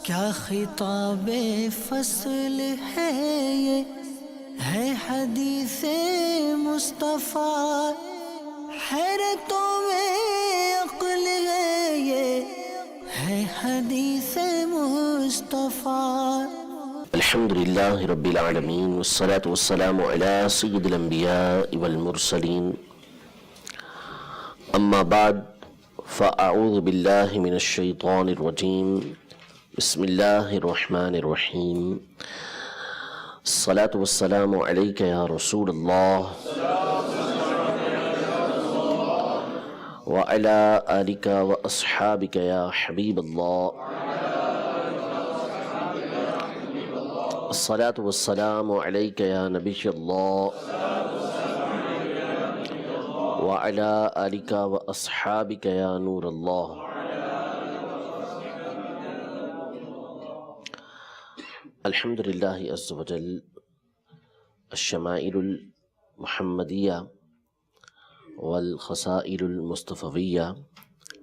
کیا خطاب فصل ہے یہ ہے حدیث مصطفیٰ، حیرتوں میں عقل ہے یہ ہے حدیث مصطفیٰ۔ الحمدللہ رب العالمین والصلاة والسلام علی سید الانبیاء والمرسلین، اما بعد فاعوذ باللہ من الشیطان الرجیم، بسم اللہ الرحمن الرحیم۔ الصلاة والسلام علیک یا رسول اللہ وعلی آلک واصحابک یا حبیب اللہ۔ الصلاة والسلام علیک یا نبی اللہ وعلی آلک واصحابک یا نور اللہ۔ الحمدللہ عز وجل الشمائل المحمدیہ والخصائل المصطفیہ،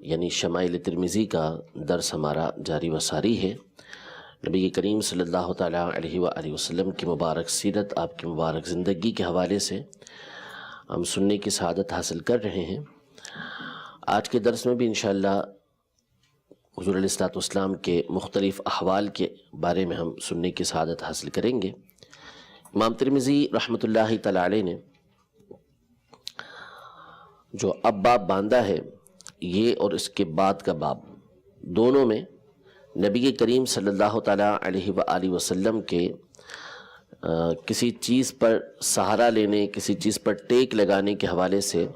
یعنی شمائل ترمذی کا درس ہمارا جاری و ساری ہے۔ نبی کریم صلی اللہ تعالیٰ علیہ وآلہ وسلم کی مبارک سیرت، آپ کی مبارک زندگی کے حوالے سے ہم سننے کی سعادت حاصل کر رہے ہیں۔ آج کے درس میں بھی انشاءاللہ حضور علیہ الصلوۃ والسلام کے مختلف احوال کے بارے میں ہم سننے کی سعادت حاصل کریں گے۔ امام ترمذی رحمۃ اللہ تعالیٰ علیہ نے جو اب باب باندھا ہے، یہ اور اس کے بعد کا باب، دونوں میں نبی کریم صلی اللہ تعالیٰ علیہ وآلہ وسلم کے کسی چیز پر سہارا لینے، کسی چیز پر ٹیک لگانے کے حوالے سے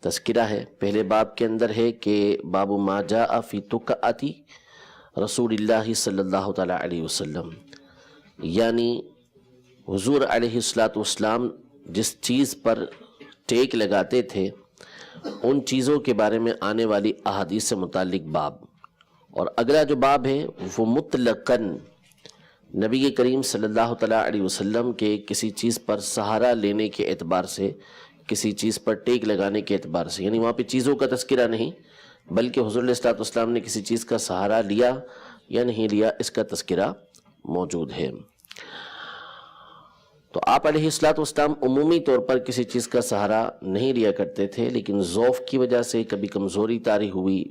تذکرہ ہے۔ پہلے باب کے اندر ہے کہ باب ما جاء فی تکأتی رسول اللہ صلی اللہ تعالیٰ علیہ وسلم، یعنی حضور علیہ الصلوۃ والسلام جس چیز پر ٹیک لگاتے تھے ان چیزوں کے بارے میں آنے والی احادیث سے متعلق باب۔ اور اگلا جو باب ہے وہ مطلقاً نبی کریم صلی اللہ تعالیٰ علیہ وسلم کے کسی چیز پر سہارا لینے کے اعتبار سے، کسی چیز پر ٹیک لگانے کے اعتبار سے، یعنی وہاں پہ چیزوں کا تذکرہ نہیں بلکہ حضور علیہ الصلوۃ والسلام نے کسی چیز کا سہارا لیا یا نہیں لیا، اس کا تذکرہ موجود ہے۔ تو آپ علیہ الصلوۃ والسلام عمومی طور پر کسی چیز کا سہارا نہیں لیا کرتے تھے، لیکن ضعف کی وجہ سے، کبھی کمزوری طاری ہوئی،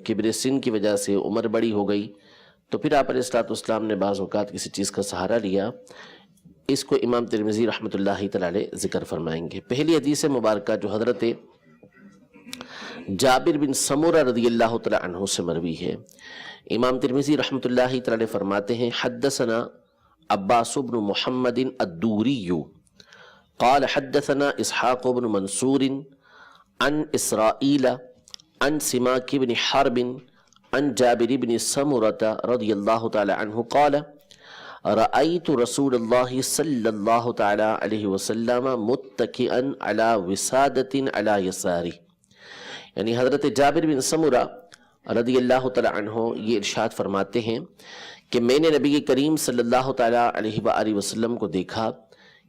کبر سن کی وجہ سے عمر بڑی ہو گئی، تو پھر آپ علیہ الصلوۃ والسلام نے بعض اوقات کسی چیز کا سہارا لیا۔ اس کو امام ترمذی رحمۃ اللہ تعالیٰ علیہ ذکر فرمائیں گے۔ پہلی حدیث مبارکہ جو حضرت جابر بن سمورہ رضی اللہ تعالیٰ عنہ سے مروی ہے، امام ترمذی رحمۃ اللہ تعالیٰ علیہ فرماتے ہیں حدثنا عباس بن محمد الدوری قال حدثنا اسحاق بن منصور عن اسرائیل عن سماک بن حرب عن جابر بن سمورة رضی اللہ تعالیٰ عنہ قال رأيت رسول الله صلی اللہ تعالیٰ علیہ وسلم متکئا على وسادة على يساره، یعنی حضرت جابر بن سمورہ رضی اللہ تعالیٰ عنہ یہ ارشاد فرماتے ہیں کہ میں نے نبی کریم صلی اللہ تعالیٰ علیہ وآلہ وسلم کو دیکھا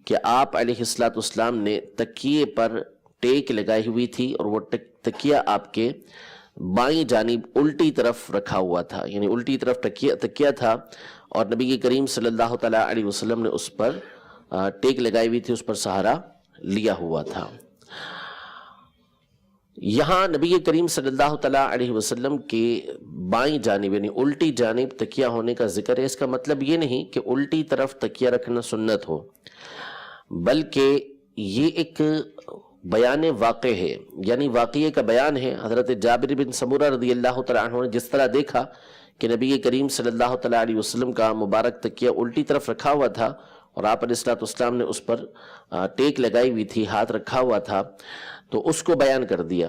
کہ آپ علیہ الصلوۃ والسلام نے تکیے پر ٹیک لگائی ہوئی تھی، اور وہ تکیہ آپ کے بائیں جانب الٹی طرف رکھا ہوا تھا، یعنی الٹی طرف تکیہ تھا، اور نبی کریم صلی اللہ تعالیٰ علیہ وسلم نے اس پر ٹیک لگائی ہوئی تھی، اس پر سہارا لیا ہوا تھا۔ یہاں نبی کریم صلی اللہ تعالیٰ علیہ وسلم کے بائیں جانب یعنی الٹی جانب تکیہ ہونے کا ذکر ہے۔ اس کا مطلب یہ نہیں کہ الٹی طرف تکیہ رکھنا سنت ہو، بلکہ یہ ایک بیان واقع ہے، یعنی واقعے کا بیان ہے۔ حضرت جابر بن سمورہ رضی اللہ تعالیٰ عنہ نے جس طرح دیکھا کہ نبی کریم صلی اللہ تعالیٰ علیہ وسلم کا مبارک تکیہ الٹی طرف رکھا ہوا تھا، اور آپ علیہ الصلوۃ والسلام نے اس پر ٹیک لگائی ہوئی تھی، ہاتھ رکھا ہوا تھا، تو اس کو بیان کر دیا۔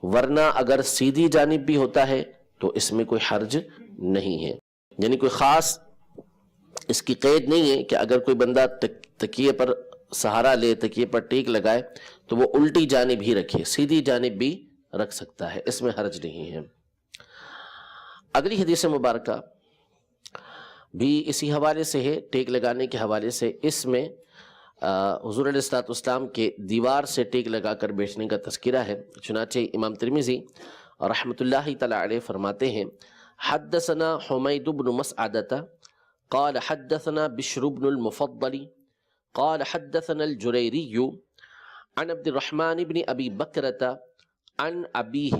ورنہ اگر سیدھی جانب بھی ہوتا ہے تو اس میں کوئی حرج نہیں ہے، یعنی کوئی خاص اس کی قید نہیں ہے کہ اگر کوئی بندہ تکیے پر سہارا لے، تکیے پر ٹیک لگائے تو وہ الٹی جانب ہی رکھے، سیدھی جانب بھی رکھ سکتا ہے، اس میں حرج نہیں ہے۔ اگلی حدیث مبارکہ بھی اسی حوالے سے ہے، ٹیک لگانے کے حوالے سے۔ اس میں حضور علیہ الصلوۃ والسلام کے دیوار سے ٹیک لگا کر بیٹھنے کا تذکرہ ہے۔ چنانچہ امام ترمذی رحمۃ اللہ تعالیٰ علیہ فرماتے ہیں حدثنا حمید بن مسعدة قال حدثنا بشر بن المفضل قال حدثنا الجريري عن عبد الرحمن بن ابي بكرة عن ابيه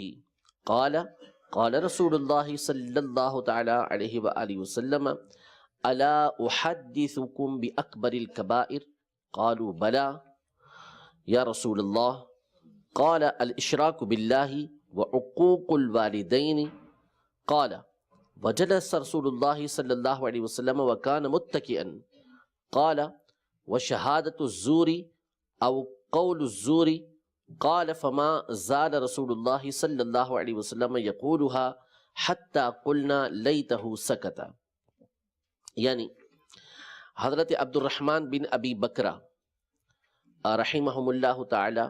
قال قال رسول الله صلى الله تعالى عليه وآله وسلم الا احدثكم باكبر الكبائر قالوا بلى یا رسول اللہ قال الاشراک باللہ وعقوق الوالدین قال وجلس رسول اللہ صلی اللہ علیہ وسلم وکان متکئا قال وشہادت الزور او قول الزور قال فما زال رسول اللہ صلی اللہ علیہ وسلم یقولها حتی قلنا لیتہ سکتا. یعنی حضرت عبد الرحمن بن ابی بکرہ رحمہم اللہ تعالی،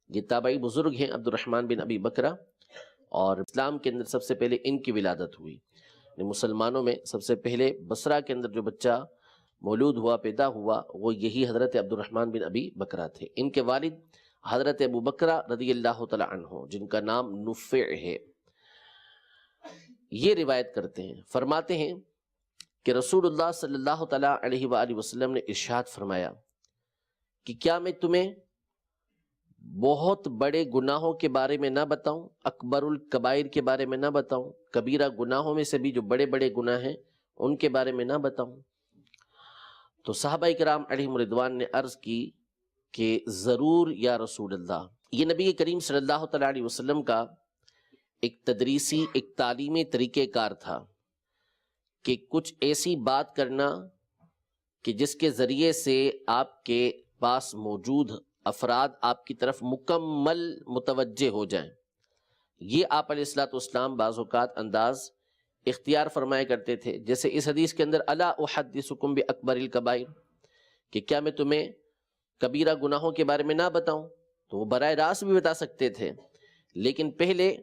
یہ تابعی بزرگ ہیں عبد الرحمن بن ابی بکرہ، اور اسلام کے اندر سب سے پہلے ان کی ولادت ہوئی. مسلمانوں میں سب سے پہلے بصرہ کے اندر جو بچہ مولود ہوا، پیدا ہوا، وہ یہی حضرت عبد الرحمن بن ابی بکرہ تھے. ان کے والد حضرت ابو بکرہ رضی اللہ تعالی عنہ، جن کا نام نفع ہے، یہ روایت کرتے ہیں، فرماتے ہیں کہ رسول اللہ صلی اللہ تعالی علیہ وآلہ وسلم نے ارشاد فرمایا کہ کیا میں تمہیں بہت بڑے گناہوں کے بارے میں نہ بتاؤں، اکبر الکبائر کے بارے میں نہ بتاؤں، کبیرہ گناہوں میں سے بھی جو بڑے بڑے گناہ ہیں ان کے بارے میں نہ بتاؤں؟ تو صحابہ کرام علیہم رضوان نے عرض کی کہ ضرور یا رسول اللہ. یہ نبی کریم صلی اللہ تعالی علیہ وسلم کا ایک تدریسی، ایک تعلیمی طریقہ کار تھا کہ کچھ ایسی بات کرنا کہ جس کے ذریعے سے آپ کے پاس موجود افراد آپ کی طرف مکمل متوجہ ہو جائیں. یہ آپ علیہ الصلوۃ والسلام بعض اوقات انداز اختیار فرمایا کرتے تھے، جیسے اس حدیث کے اندر الا احدثکم باکبر الکبائر، کہ کیا میں تمہیں کبیرہ گناہوں کے بارے میں نہ بتاؤں؟ تو وہ براہ راست بھی بتا سکتے تھے، لیکن پہلے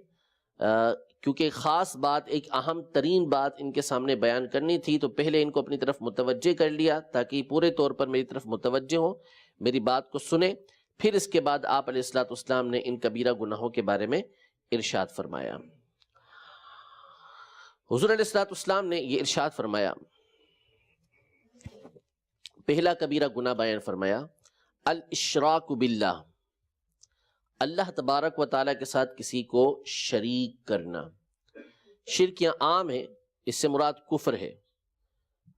کیونکہ خاص بات، ایک اہم ترین بات ان کے سامنے بیان کرنی تھی، تو پہلے ان کو اپنی طرف متوجہ کر لیا تاکہ پورے طور پر میری طرف متوجہ ہوں، میری بات کو سنیں. پھر اس کے بعد آپ علیہ الصلوۃ والسلام نے ان کبیرہ گناہوں کے بارے میں ارشاد فرمایا. حضور علیہ الصلوۃ والسلام نے یہ ارشاد فرمایا، پہلا کبیرہ گناہ بیان فرمایا الاشراک باللہ، اللہ تبارک و تعالیٰ کے ساتھ کسی کو شریک کرنا. شرک یہاں عام ہے، اس سے مراد کفر ہے،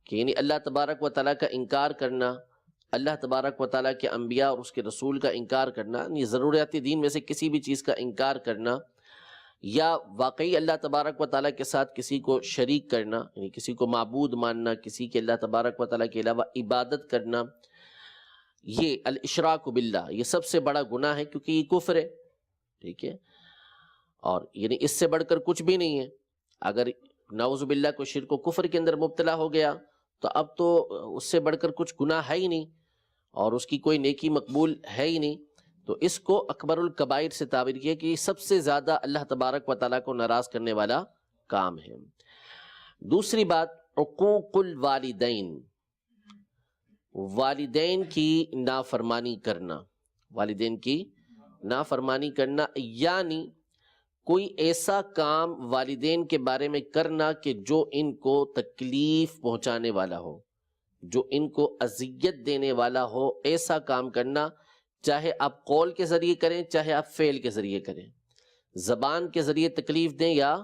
کہ یعنی اللہ تبارک و تعالیٰ کا انکار کرنا، اللہ تبارک و تعالیٰ کے انبیاء اور اس کے رسول کا انکار کرنا، یعنی ضروریات دین میں سے کسی بھی چیز کا انکار کرنا، یا واقعی اللہ تبارک و تعالیٰ کے ساتھ کسی کو شریک کرنا، یعنی کسی کو معبود ماننا، کسی کے اللہ تبارک و تعالیٰ کے علاوہ عبادت کرنا. یہ الاشراک باللہ یہ سب سے بڑا گناہ ہے، کیونکہ یہ کفر ہے. ٹھیک ہے، اور یعنی اس سے بڑھ کر کچھ بھی نہیں ہے. اگر نعوذ باللہ کو شرک و کفر کے اندر مبتلا ہو گیا تو اب تو اس سے بڑھ کر کچھ گناہ ہے ہی نہیں، اور اس کی کوئی نیکی مقبول ہے ہی نہیں. تو اس کو اکبر الکبائر سے تعبیر کیا کہ یہ سب سے زیادہ اللہ تبارک و تعالیٰ کو ناراض کرنے والا کام ہے. دوسری بات عقوق الوالدین، والدین کی نافرمانی کرنا. والدین کی نافرمانی کرنا یعنی کوئی ایسا کام والدین کے بارے میں کرنا کہ جو ان کو تکلیف پہنچانے والا ہو، جو ان کو اذیت دینے والا ہو، ایسا کام کرنا، چاہے آپ قول کے ذریعے کریں، چاہے آپ فعل کے ذریعے کریں، زبان کے ذریعے تکلیف دیں یا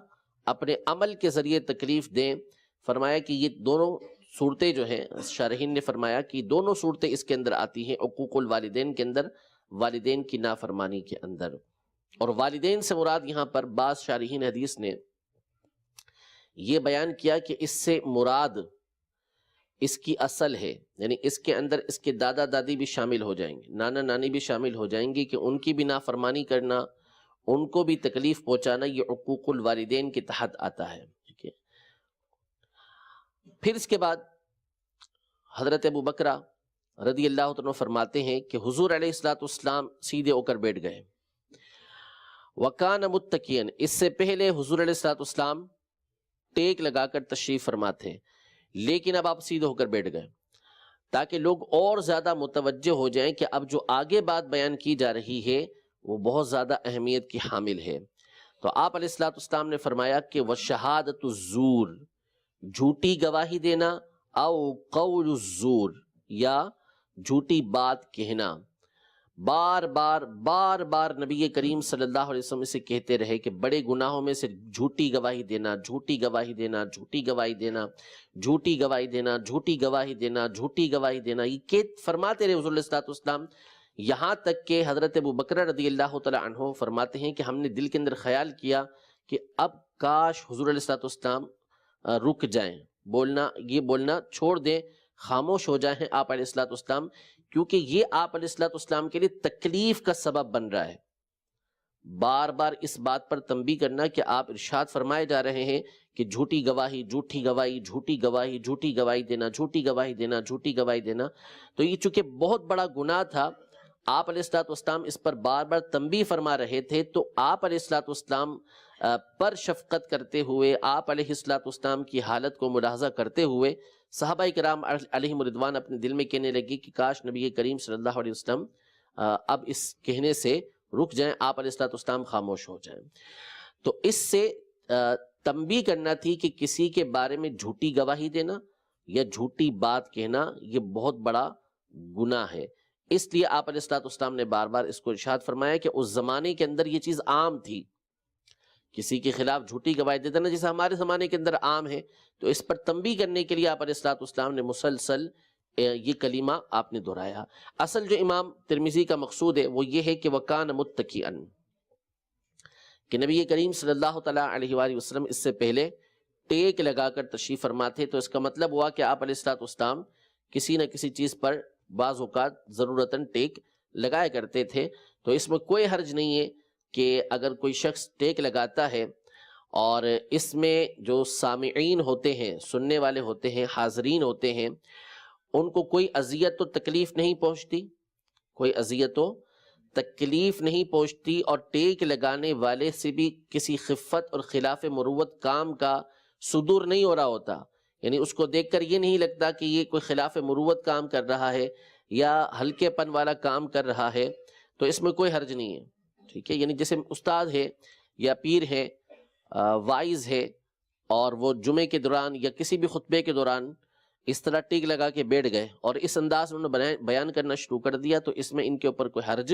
اپنے عمل کے ذریعے تکلیف دیں. فرمایا کہ یہ دونوں صورتیں جو ہیں، شارحین نے فرمایا کہ دونوں صورتیں اس کے اندر آتی ہیں، عقوق الوالدین کے اندر، والدین کی نافرمانی کے اندر. اور والدین سے مراد یہاں پر بعض شارحین حدیث نے یہ بیان کیا کہ اس سے مراد اس کی اصل ہے، یعنی اس کے اندر اس کے دادا دادی بھی شامل ہو جائیں گے، نانا نانی بھی شامل ہو جائیں گے، کہ ان کی بھی نافرمانی کرنا، ان کو بھی تکلیف پہنچانا، یہ عقوق الوالدین کے تحت آتا ہے. ٹھیک ہے. پھر اس کے بعد حضرت ابو بکرہ رضی اللہ عنہ فرماتے ہیں کہ حضور علیہ الصلوۃ والسلام سیدھے ہو کر بیٹھ گئے. وَكَانَ مُتَّكِئًا، اس سے پہلے حضور علیہ الصلوۃ والسلام ٹیک لگا کر تشریف فرما تھے، لیکن اب آپ سیدھے ہو کر بیٹھ گئے تاکہ لوگ اور زیادہ متوجہ ہو جائیں کہ اب جو آگے بات بیان کی جا رہی ہے وہ بہت زیادہ اہمیت کی حامل ہے. تو آپ علیہ الصلوۃ والسلام نے فرمایا کہ وشہادۃ الزور، جھوٹی گواہی دینا، او قول الزور، یا جھوٹی بات کہنا۔ بار بار نبی کریم صلی اللہ علیہ وسلم اسے کہتے رہے کہ بڑے گناہوں میں سے جھوٹی گواہی دینا، جھوٹی گواہی دینا، جھوٹی گواہی دینا، جھوٹی گواہی دینا، جھوٹی گواہی دینا، جھوٹی گواہی دینا، یہ کہ فرماتے رہے حضور علیہ الصلوۃ والسلام، یہاں تک کہ حضرت ابو بکر رضی اللہ تعالی عنہ فرماتے ہیں کہ ہم نے دل کے اندر خیال کیا کہ اب کاش حضور علیہ الصلوۃ والسلام رک جائیں، یہ بولنا چھوڑ دیں، خاموش ہو جائیں آپ علیہ الصلوۃ والسلام، کیونکہ یہ آپ علیہ الصلوۃ والسلام کے لیے تکلیف کا سبب بن رہا ہے۔ بار بار اس بات پر تنبیہ کرنا کہ آپ ارشاد فرمائے جا رہے ہیں کہ جھوٹی گواہی، جھوٹی گواہی، جھوٹی گواہی، جھوٹی گواہی دینا، جھوٹی گواہی دینا، جھوٹی گواہی دینا، تو یہ چونکہ بہت بڑا گناہ تھا، آپ علیہ الصلوۃ والسلام اس پر بار بار تنبیہ فرما رہے تھے، تو آپ علیہ الصلوۃ والسلام پر شفقت کرتے ہوئے، آپ علیہ الصلوۃ والسلام کی حالت کو ملاحظہ کرتے ہوئے، صحابہ کرام علیہم رضوان اپنے دل میں کہنے لگے کہ کاش نبی کریم صلی اللہ علیہ وسلم اب اس کہنے سے رک جائیں، آپ علیہ الصلوۃ والسلام خاموش ہو جائیں۔ تو اس سے تنبیہ کرنا تھی کہ کسی کے بارے میں جھوٹی گواہی دینا یا جھوٹی بات کہنا یہ بہت بڑا گناہ ہے۔ اس لیے آپ علیہ الصلوۃ والسلام نے بار بار اس کو ارشاد فرمایا کہ اس زمانے کے اندر یہ چیز عام تھی، کسی کے خلاف جھوٹی گواہی دے دینا جیسے ہمارے زمانے کے اندر عام ہے، تو اس پر تنبیہ کرنے کے لیے آپ علیہ الصلوۃ والسلام نے مسلسل یہ کلمہ آپ نے دہرایا۔ اصل جو امام ترمذی کا مقصود ہے وہ یہ ہے کہ وَكَانَ مُتَّكِئًا، کہ نبی کریم صلی اللہ تعالیٰ علیہ وآلہ وسلم اس سے پہلے ٹیک لگا کر تشریف فرما تھے، تو اس کا مطلب ہوا کہ آپ علیہ الصلوۃ والسلام کسی نہ کسی چیز پر بعض اوقات ضرورتاً ٹیک لگایا کرتے تھے۔ تو اس میں کوئی حرج نہیں ہے کہ اگر کوئی شخص ٹیک لگاتا ہے اور اس میں جو سامعین ہوتے ہیں، سننے والے ہوتے ہیں، حاضرین ہوتے ہیں، ان کو کوئی اذیت و تکلیف نہیں پہنچتی، کوئی اذیت و تکلیف نہیں پہنچتی، اور ٹیک لگانے والے سے بھی کسی خفت اور خلاف مروت کام کا صدور نہیں ہو رہا ہوتا، یعنی اس کو دیکھ کر یہ نہیں لگتا کہ یہ کوئی خلاف مروت کام کر رہا ہے یا ہلکے پن والا کام کر رہا ہے، تو اس میں کوئی حرج نہیں ہے، ٹھیک ہے۔ یعنی جیسے استاد ہے یا پیر ہے، وائز ہے، اور وہ جمعے کے دوران یا کسی بھی خطبے کے دوران اس طرح ٹیک لگا کے بیٹھ گئے اور اس انداز میں انہوں نے بیان کرنا شروع کر دیا، تو اس میں ان کے اوپر کوئی حرج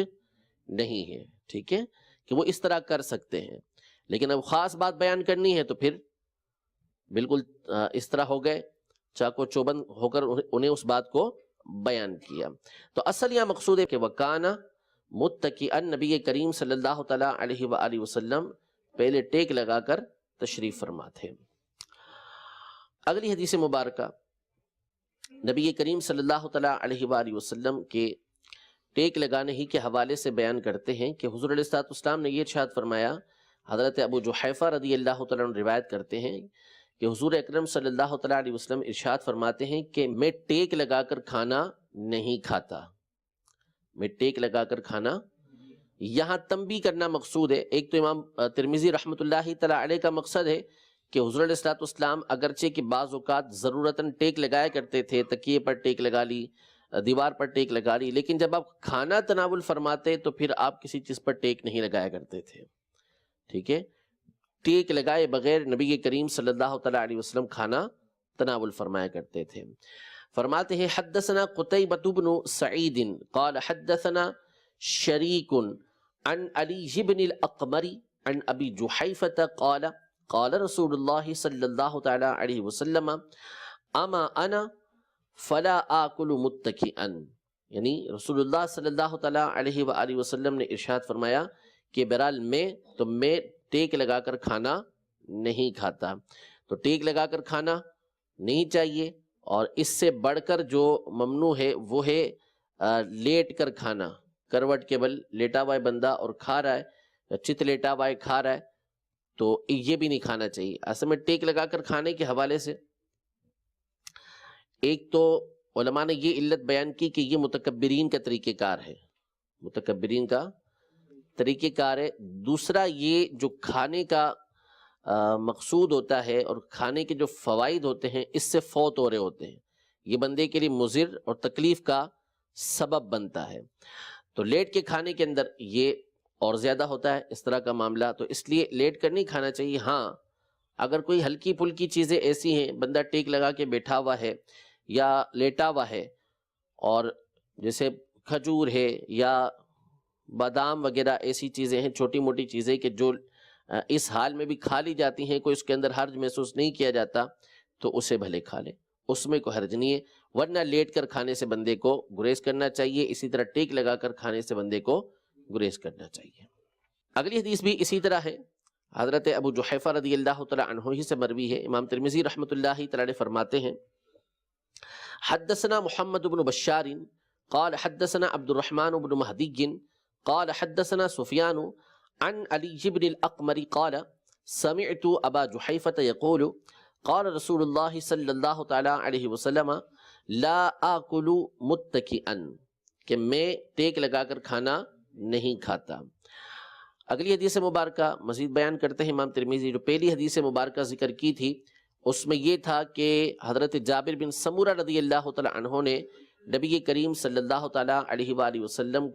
نہیں ہے، ٹھیک ہے، کہ وہ اس طرح کر سکتے ہیں۔ لیکن اب خاص بات بیان کرنی ہے تو پھر بالکل اس طرح ہو گئے، چاقو چوبند ہو کر انہیں اس بات کو بیان کیا۔ تو اصل یہ مقصود ہے کہ وَكَانَ مُتَّكِئًا، نبی کریم صلی اللہ تعالیٰ علیہ وآلہ وسلم پہلے ٹیک لگا کر تشریف فرما تھے۔ اگلی حدیث مبارکہ نبی کریم صلی اللہ تعالیٰ علیہ وآلہ وسلم کے ٹیک لگانے ہی کے حوالے سے بیان کرتے ہیں کہ حضور علیہ الصلوۃ والسلام نے یہ ارشاد فرمایا، حضرت ابو جحیفہ رضی اللہ تعالیٰ عنہ روایت کرتے ہیں کہ حضور اکرم صلی اللہ تعالیٰ علیہ وسلم ارشاد فرماتے ہیں کہ میں ٹیک لگا کر کھانا نہیں کھاتا، میں ٹیک لگا کر کھانا۔ یہاں تنبیہ کرنا مقصود ہے۔ ایک تو امام ترمذی رحمۃ اللہ تعالیٰ علیہ کا مقصد ہے کہ حضور علیہ الصلوۃ والسلام اگرچہ کہ بعض اوقات ضرورتاً ٹیک لگایا کرتے تھے، تکیے پر ٹیک لگا لی، دیوار پر ٹیک لگا لی، لیکن جب آپ کھانا تناول فرماتے تو پھر آپ کسی چیز پر ٹیک نہیں لگایا کرتے تھے، ٹھیک ہے۔ ٹیک لگائے بغیر نبی کریم صلی اللہ تعالیٰ علیہ وسلم کھانا تناول فرمایا کرتے تھے۔ فرماتے ہیں حدثنا قتیبۃ بن سعید قال حدثنا شریک عن علی بن الاقمر عن ابی جحیفۃ قال قال رسول اللہ صلی اللہ تعالیٰ علیہ وسلم اما انا فلا آکل متکئا، یعنی رسول اللہ صلی اللہ تعالیٰ علیہ وآلہ وسلم نے ارشاد فرمایا کہ بہرحال میں ٹیک لگا کر کھانا نہیں کھاتا۔ تو ٹیک لگا کر کھانا نہیں چاہیے، اور اس سے بڑھ کر جو ممنوع ہے وہ ہے لیٹ کر کھانا، کروٹ کے بل لیٹا ہوا ہے بندہ اور کھا رہا ہے، چت لیٹا ہوا ہے کھا رہا ہے، تو یہ بھی نہیں کھانا چاہیے۔ اصل میں ٹیک لگا کر کھانے کے حوالے سے ایک تو علماء نے یہ علت بیان کی کہ یہ متکبرین کا طریقہ کار ہے، متکبرین کا طریقہ کار ہے۔ دوسرا یہ جو کھانے کا مقصود ہوتا ہے اور کھانے کے جو فوائد ہوتے ہیں اس سے فوت ہو رہے ہوتے ہیں، یہ بندے کے لیے مضر اور تکلیف کا سبب بنتا ہے۔ تو لیٹ کے کھانے کے اندر یہ اور زیادہ ہوتا ہے اس طرح کا معاملہ، تو اس لیے لیٹ کر نہیں کھانا چاہیے۔ ہاں اگر کوئی ہلکی پھلکی چیزیں ایسی ہیں، بندہ ٹیک لگا کے بیٹھا ہوا ہے یا لیٹا ہوا ہے، اور جیسے کھجور ہے یا بادام وغیرہ ایسی چیزیں ہیں، چھوٹی موٹی چیزیں کہ جو اس حال میں بھی کھا لی جاتی ہیں، کوئی اس کے اندر حرج محسوس نہیں کیا جاتا، تو اسے بھلے کھا لے، اس میں کوئی حرج نہیں ہے، ورنہ لیٹ کر کھانے سے بندے کو گریز کرنا چاہیے، اسی طرح ٹیک لگا کر کھانے سے بندے کو گریز کرنا چاہیے۔ اگلی حدیث بھی اسی طرح ہے، حضرت ابو جحیفہ رضی اللہ تعالی عنہ ہی سے مروی ہے۔ امام ترمذی رحمۃ اللہ تعالی فرماتے ہیں حدثنا محمد بن بشار قال حدثنا عبد الرحمن بن مہدی قال حدثنا سفیان عن علی بن الاقمر قال سمعت ابا جحیفہ یقول قال رسول اللہ صلی اللہ تعالی علیہ وسلم لا آکل متکئا، کہ میں ٹیک لگا کر کھانا نہیں کھاتا۔ اگلی حدیث مبارکہ مزید بیان کرتے ہیں امام ترمذی۔ جو پہلی حدیث مبارکہ ذکر کی تھی اس میں یہ تھا کہ حضرت جابر بن سمورہ رضی اللہ تعالی عنہ نے نبی کریم صلی اللہ تعالی علیہ وآلہ وسلم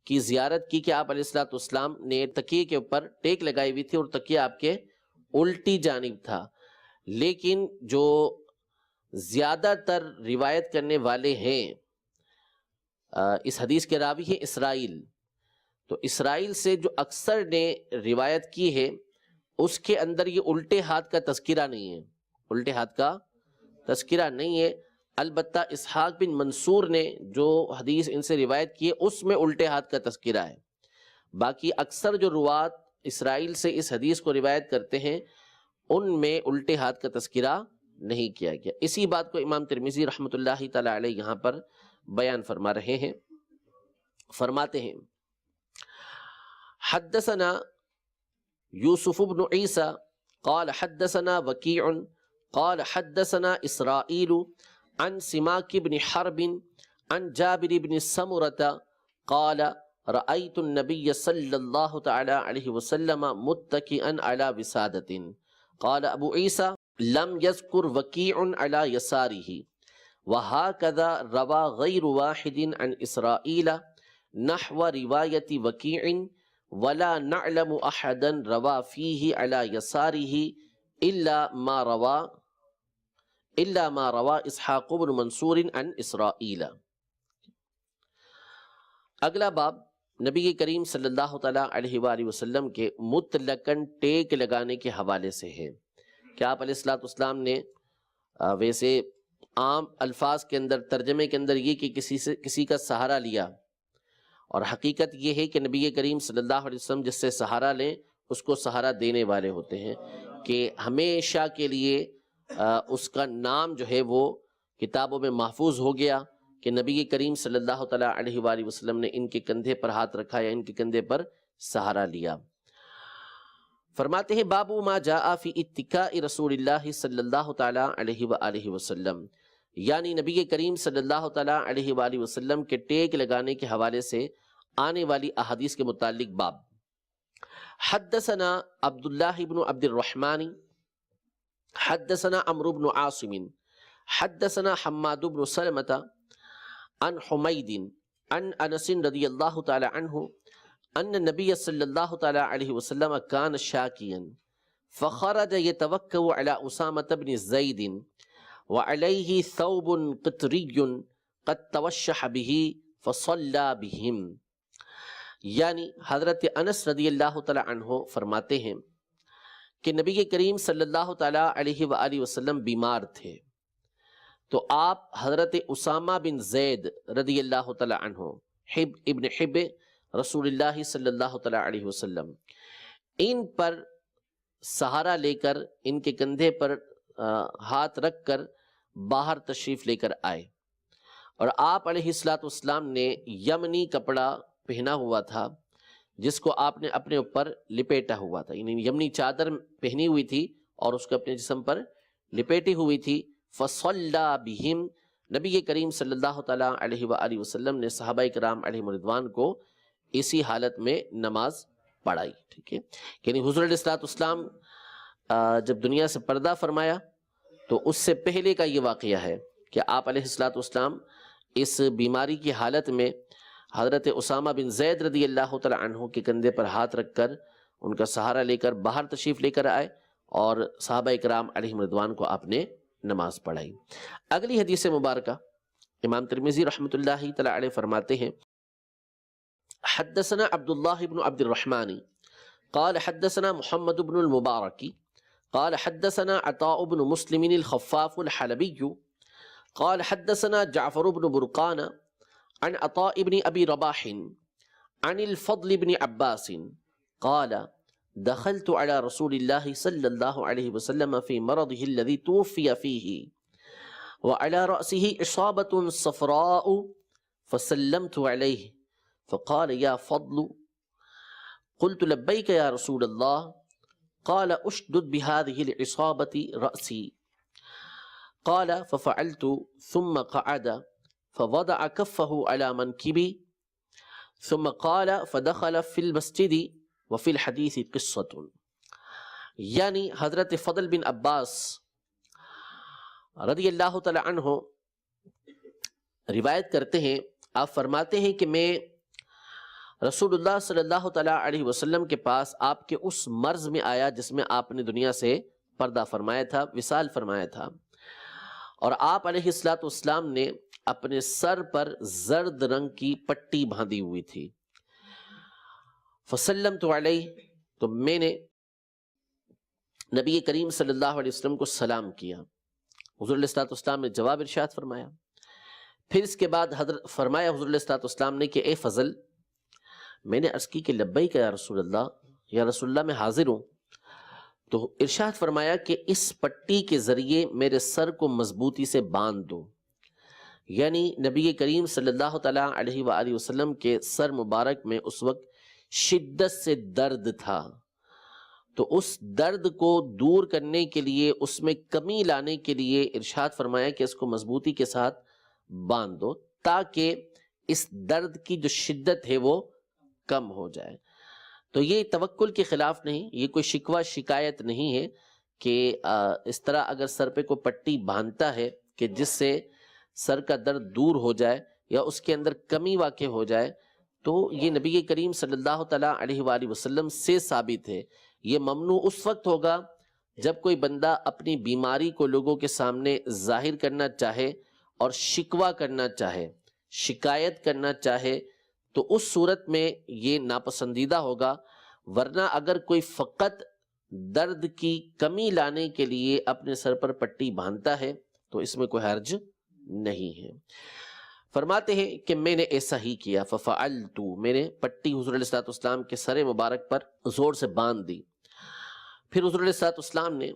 کی زیارت کی کہ آپ علیہ الصلوۃ والسلام نے تکیے کے اوپر ٹیک لگائی ہوئی تھی اور تکیہ آپ کے الٹی جانب تھا، لیکن جو زیادہ تر روایت کرنے والے ہیں اس حدیث کے راوی ہیں اسرائیل، تو اسرائیل سے جو اکثر نے روایت کی ہے اس کے اندر یہ الٹے ہاتھ کا تذکرہ نہیں ہے، الٹے ہاتھ کا تذکرہ نہیں ہے۔ البتہ اسحاق بن منصور نے جو حدیث ان سے روایت کی ہے اس میں الٹے ہاتھ کا تذکرہ ہے، باقی اکثر جو روات اسرائیل سے اس حدیث کو روایت کرتے ہیں ان میں الٹے ہاتھ کا تذکرہ نہیں کیا گیا۔ اسی بات کو امام ترمذی رحمۃ اللہ تعالی علیہ یہاں پر بیان فرما رہے ہیں، فرماتے ہیں حدثنا یوسف بن عیسیٰ قال حدثنا وکیع قال حدثنا اسرائیل عن سماک بن حرب عن جابر بن سمرۃ قال رأيت النبي صلی اللہ تعالی علیہ وسلم متکئا على وسادۃ۔ قال ابو عیسیٰ لم يذكر وکیع على يساره وهكذا روى غیر واحد عن اسرائیل نحو روایت وکیع ولا نعلم احدا روى فيه على يساره الا ما روى اسحاق بن منصور عن اسرائیل۔ اگلا باب نبی کریم صلی اللہ تعالی علیہ وآلہ وسلم کے مطلقاً ٹیک لگانے کے حوالے سے ہے کہ آپ علیہ الصلوۃ والسلام نے ویسے عام الفاظ کے اندر ترجمے کے اندر یہ کہ کسی کا سہارا لیا، اور حقیقت یہ ہے کہ نبی کریم صلی اللہ علیہ وسلم جس سے سہارا لیں اس کو سہارا دینے والے ہوتے ہیں، کہ ہمیشہ کے لیے اس کا نام جو ہے وہ کتابوں میں محفوظ ہو گیا کہ نبی کریم صلی اللہ تعالی علیہ وآلہ وسلم نے ان کے کندھے پر ہاتھ رکھا یا ان کے کندھے پر سہارا لیا۔ فرماتے ہیں باب ما جاء فی اتکاء رسول اللہ صلی اللہ تعالی علیہ وآلہ وسلم، یعنی نبی کریم صلی اللہ تعالی علیہ وآلہ وسلم کے ٹیک لگانے کے حوالے سے آنے والی احادیث کے متعلق باب۔ حدثنا عبداللہ بن عبد الرحمن حدثنا عمرو بن عاصم حدثنا حماد بن سلمۃ عن حمید عن انس رضی اللہ تعالی عنہ ان النبی صلی اللہ تعالی علیہ وسلم کان شاکیا فخرج يتوکأ علی اسامة بن زید وعلیہ ثوب قطری قد توشح به فصلی بهم، یعنی حضرت انس رضی اللہ تعالی عنہ فرماتے ہیں کہ نبی کریم صلی اللہ تعالی علیہ وآلہ وسلم بیمار تھے، تو آپ حضرت اسامہ بن زید رضی اللہ تعالی عنہ حب ابن حب رسول اللہ صلی اللہ تعالی علیہ وسلم ان پر سہارا لے کر ان کے کندھے پر ہاتھ رکھ کر باہر تشریف لے کر آئے، اور آپ علیہ الصلوۃ والسلام نے یمنی کپڑا پہنا ہوا تھا جس کو آپ نے اپنے اوپر لپیٹا ہوا تھا، یعنی یمنی چادر پہنی ہوئی تھی اور اس کو اپنے جسم پر لپیٹی ہوئی تھی۔ فصلی بہم، نبی کریم صلی اللہ تعالی علیہ وآلہ وسلم نے صحابہ کرام علیہم رضوان کو اسی حالت میں نماز پڑھائی، ٹھیک ہے، یعنی حضور علیہ الصلوۃ والسلام جب دنیا سے پردہ فرمایا تو اس سے پہلے کا یہ واقعہ ہے کہ آپ علیہ الصلوۃ والسلام اس بیماری کی حالت میں حضرت اسامہ بن زید رضی اللہ تعالی عنہ کے کندھے پر ہاتھ رکھ کر ان کا سہارا لے کر باہر تشریف لے کر آئے اور صحابہ اکرام علیہم رضوان کو آپ نے نماز پڑھائی۔ اگلی حدیث مبارکہ امام ترمذی رحمۃ اللہ تعالی علیہ فرماتے ہیں حدثنا عبد اللہ بن عبد الرحمن قال حدثنا محمد بن المبارک قال حدثنا عطاء بن مسلم الخفاف الحلبی قال حدثنا جعفر بن برقان عن عطاء بن ابی رباح عن الفضل بن عباس قال دخلت على رسول الله صلى الله عليه وسلم في مرضه الذي توفي فيه وعلى رأسه إصابة صفراء فسلمت عليه فقال يا فضل قلت لبيك يا رسول الله قال أشدد بهذه العصابة رأسي قال ففعلت ثم قعد فوضع كفه على منكبي ثم قال فدخل في المسجد وفي الحديث قصة۔ یعنی حضرت فضل بن عباس رضی اللہ تعالی عنہ روایت کرتے ہیں، آپ فرماتے ہیں کہ میں رسول اللہ صلی اللہ تعالی علیہ وسلم کے پاس آپ کے اس مرض میں آیا جس میں آپ نے دنیا سے پردہ فرمایا تھا، وصال فرمایا تھا، اور آپ علیہ الصلوۃ والسلام نے اپنے سر پر زرد رنگ کی پٹی باندھی ہوئی تھی۔ فسلمت علیہ، تو میں نے نبی کریم صلی اللہ علیہ وسلم کو سلام کیا، حضور علیہ الصلوۃ والسلام نے جواب ارشاد فرمایا۔ پھر اس کے بعد حضرت فرمایا حضور علیہ الصلوۃ والسلام نے کہ اے فضل، میں نے عرض کی کہ لبیک یا رسول اللہ، یا رسول اللہ میں حاضر ہوں، تو ارشاد فرمایا کہ اس پٹی کے ذریعے میرے سر کو مضبوطی سے باندھ دو۔ یعنی نبی کریم صلی اللہ تعالیٰ علیہ وآلہ وسلم کے سر مبارک میں اس وقت شدت سے درد تھا، تو اس درد کو دور کرنے کے لیے، اس میں کمی لانے کے لیے ارشاد فرمایا کہ اس کو مضبوطی کے ساتھ باندھ دو تاکہ اس درد کی جو شدت ہے وہ کم ہو جائے۔ تو یہ توکل کے خلاف نہیں، یہ کوئی شکوہ شکایت نہیں ہے کہ اس طرح اگر سر پہ کوئی پٹی باندھتا ہے کہ جس سے سر کا درد دور ہو جائے یا اس کے اندر کمی واقع ہو جائے، تو یہ نبی کریم صلی اللہ تعالیٰ علیہ وآلہ وسلم سے ثابت ہے۔ یہ ممنوع اس وقت ہوگا جب کوئی بندہ اپنی بیماری کو لوگوں کے سامنے ظاہر کرنا چاہے اور شکوہ کرنا چاہے، شکایت کرنا چاہے، تو اس صورت میں یہ ناپسندیدہ ہوگا۔ ورنہ اگر کوئی فقط درد کی کمی لانے کے لیے اپنے سر پر پٹی باندھتا ہے تو اس میں کوئی حرج نہیں ہے۔ فرماتے ہیں کہ میں نے ایسا ہی کیا، ففعلت، میں نے پٹی حضور علیہ الصلوۃ والسلام کے سر مبارک پر زور سے باندھ دی۔ پھر حضور علیہ الصلوۃ والسلام نے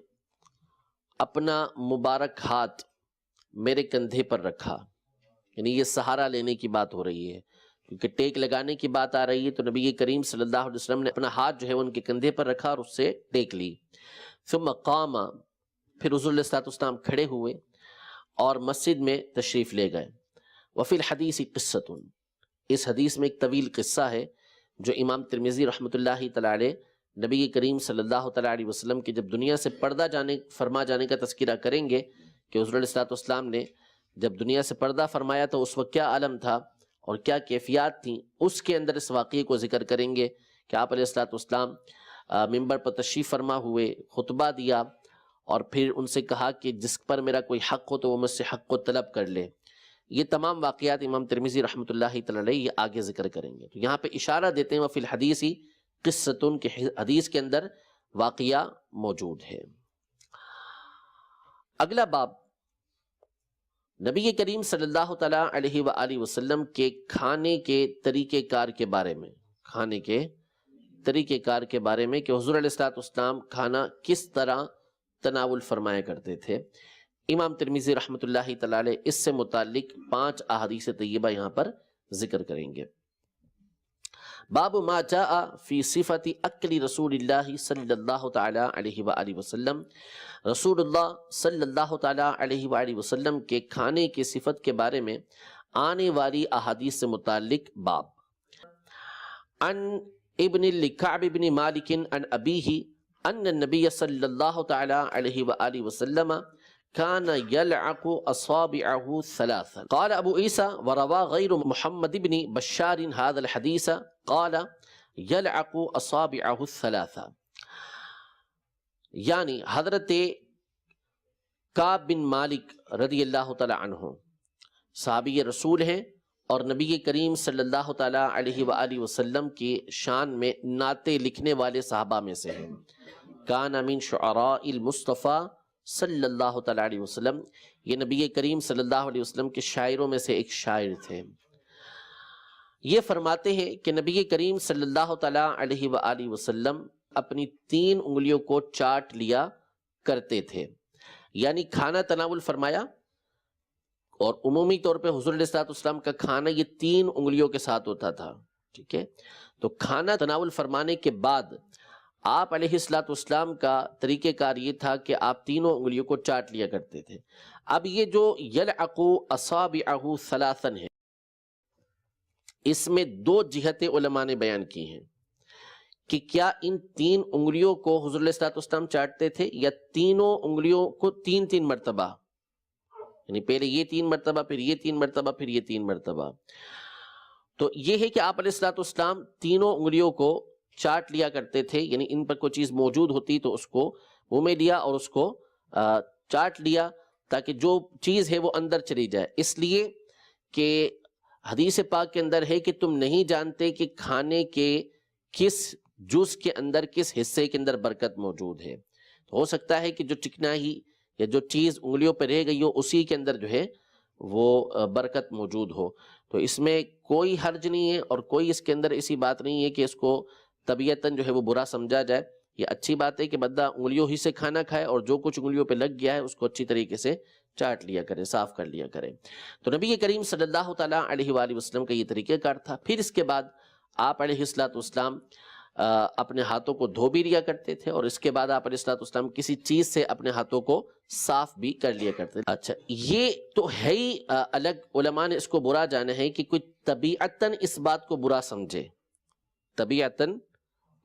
اپنا مبارک ہاتھ میرے کندھے پر رکھا، یعنی یہ سہارا لینے کی بات ہو رہی ہے، کیونکہ ٹیک لگانے کی بات آ رہی ہے، تو نبی کریم صلی اللہ علیہ وسلم نے اپنا ہاتھ جو ہے ان کے کندھے پر رکھا اور اس سے ٹیک لی۔ ثم قام، پھر حضور علیہ الصلوۃ والسلام کھڑے ہوئے اور مسجد میں تشریف لے گئے۔ وفی الحدیث قصۃ، اس حدیث میں ایک طویل قصہ ہے جو امام ترمذی رحمۃ اللہ تعالی علیہ نبی کریم صلی اللہ تعالی علیہ وسلم کی جب دنیا سے پردہ فرما جانے کا تذکرہ کریں گے کہ حضور علیہ الصلوۃ والسلام نے جب دنیا سے پردہ فرمایا تو اس وقت کیا عالم تھا اور کیا کیفیات تھیں، اس کے اندر اس واقعے کو ذکر کریں گے کہ آپ علیہ الصلوۃ والسلام ممبر پر تشریف فرما ہوئے، خطبہ دیا اور پھر ان سے کہا کہ جس پر میرا کوئی حق ہو تو وہ مجھ سے حق کو طلب کر لے۔ یہ تمام واقعات امام ترمذی رحمۃ اللہ تعالی علیہ یہ آگے ذکر کریں گے۔ تو یہاں پہ اشارہ دیتے ہیں وفی الحدیث قصۃ، کہ حدیث کے اندر واقعہ موجود ہے۔ اگلا باب نبی کریم صلی اللہ تعالیٰ علیہ وآلہ وسلم کے کھانے کے طریقہ کار کے بارے میں، کھانے کے طریقہ کار کے بارے میں کہ حضور علیہ الصلوۃ والسلام کھانا کس طرح تناول فرمایا کرتے تھے۔ امام ترمذی رحمۃ اللہ تعالی علیہ اس سے متعلق 5 احادیث طیبہ یہاں پر ذکر کریں گے۔ باب ما جاء فی صفت اکل رسول اللہ صلی اللہ تعالی علیہ وآلہ وسلم، رسول اللہ صلی اللہ تعالی علیہ وآلہ وسلم کے کھانے کی صفت کے بارے میں آنے والی احادیث سے متعلق باب۔ عن ابن لکعب بن مالک عن ابیہ ان النبی صلی اللہ تعالی علیہ وآلہ وسلم كان يلعق أصابعه ثلاثا. قال أبو عيسى وروى غير محمد بن بشار هذا الحديث قال يلعق أصابعه الثلاثا. یعنی حضرت کعب بن مالک رضی اللہ تعالی عنہ صحابی رسول ہیں اور نبی کریم صلی اللہ تعالی علیہ وآلہ وسلم کی شان میں نعتیں لکھنے والے صحابہ میں سے ہیں. کان من شعراء المصطفیٰ صلی اللہ تعالی علیہ وسلم، یہ نبی کریم صلی اللہ علیہ وسلم کے شاعروں میں سے ایک شاعر تھے. یہ فرماتے ہیں کہ نبی کریم صلی اللہ تعالی علیہ وآلہ وسلم اپنی 3 انگلیوں کو چاٹ لیا کرتے تھے. یعنی کھانا تناول فرمایا، اور عمومی طور پہ حضور علیہ الصلوۃ والسلام کا کھانا یہ 3 انگلیوں کے ساتھ ہوتا تھا. ٹھیک ہے، تو کھانا تناول فرمانے کے بعد آپ علیہ الصلوۃ والسلام کا طریقہ کار یہ تھا کہ آپ تینوں انگلیوں کو چاٹ لیا کرتے تھے. اب یہ جو یلعق اصابعہ ثلاثا ہے، اس میں 2 جہتیں علماء نے بیان کی ہیں کہ کیا ان 3 انگلیوں کو حضور علیہ الصلوۃ والسلام چاٹتے تھے یا تینوں انگلیوں کو 3 مرتبہ، یعنی پہلے یہ 3 مرتبہ، پھر یہ 3 مرتبہ، پھر یہ 3 مرتبہ. تو یہ ہے کہ آپ علیہ الصلوۃ والسلام تینوں انگلیوں کو چاٹ لیا کرتے تھے، یعنی ان پر کوئی چیز موجود ہوتی تو اس کو منہ میں لیا اور اس کو چاٹ لیا تاکہ جو چیز ہے وہ اندر چلی جائے. اس لیے کہ حدیث پاک کے اندر ہے کہ تم نہیں جانتے کہ کھانے کے کس جز کے اندر، کس حصے کے اندر برکت موجود ہے. تو ہو سکتا ہے کہ جو چکنائی یا جو چیز انگلیوں پہ رہ گئی ہو اسی کے اندر جو ہے وہ برکت موجود ہو. تو اس میں کوئی حرج نہیں ہے اور کوئی اس کے اندر ایسی بات نہیں ہے کہ اس کو طبیعتاً جو ہے وہ برا سمجھا جائے. یہ اچھی بات ہے کہ بندہ انگلیوں ہی سے کھانا کھائے اور جو کچھ انگلیوں پہ لگ گیا ہے اس کو اچھی طریقے سے چاٹ لیا کرے، صاف کر لیا کرے. تو نبی کریم صلی اللہ تعالیٰ علیہ وآلہ وسلم کا یہ طریقہ کار تھا. پھر اس کے بعد آپ علیہ الصلوۃ والسلام اپنے ہاتھوں کو دھو بھی لیا کرتے تھے اور اس کے بعد آپ علیہ الصلوۃ والسلام کسی چیز سے اپنے ہاتھوں کو صاف بھی کر لیا کرتے تھے. اچھا، یہ تو ہے ہی الگ، علماء نے اس کو برا جانا ہے کہ کوئی طبیعتاً اس بات کو برا سمجھے، طبیعتاً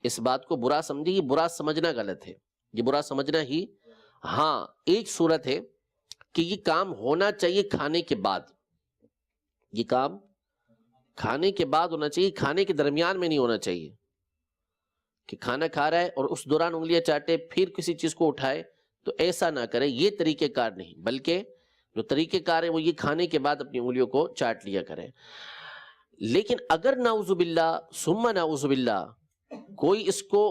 اس بات کو برا سمجھے. یہ برا سمجھنا غلط ہے، یہ برا سمجھنا ہی. ہاں، ایک صورت ہے کہ یہ کام ہونا چاہیے کھانے کے بعد، یہ کام کھانے کے بعد ہونا چاہیے، کھانے کے درمیان میں نہیں ہونا چاہیے کہ کھانا کھا رہا ہے اور اس دوران انگلیاں چاٹے پھر کسی چیز کو اٹھائے. تو ایسا نہ کرے، یہ طریقہ کار نہیں، بلکہ جو طریقہ کار ہے وہ یہ کھانے کے بعد اپنی انگلیوں کو چاٹ لیا کرے. لیکن اگر نعوذ باللہ ثم نعوذ باللہ کوئی اس کو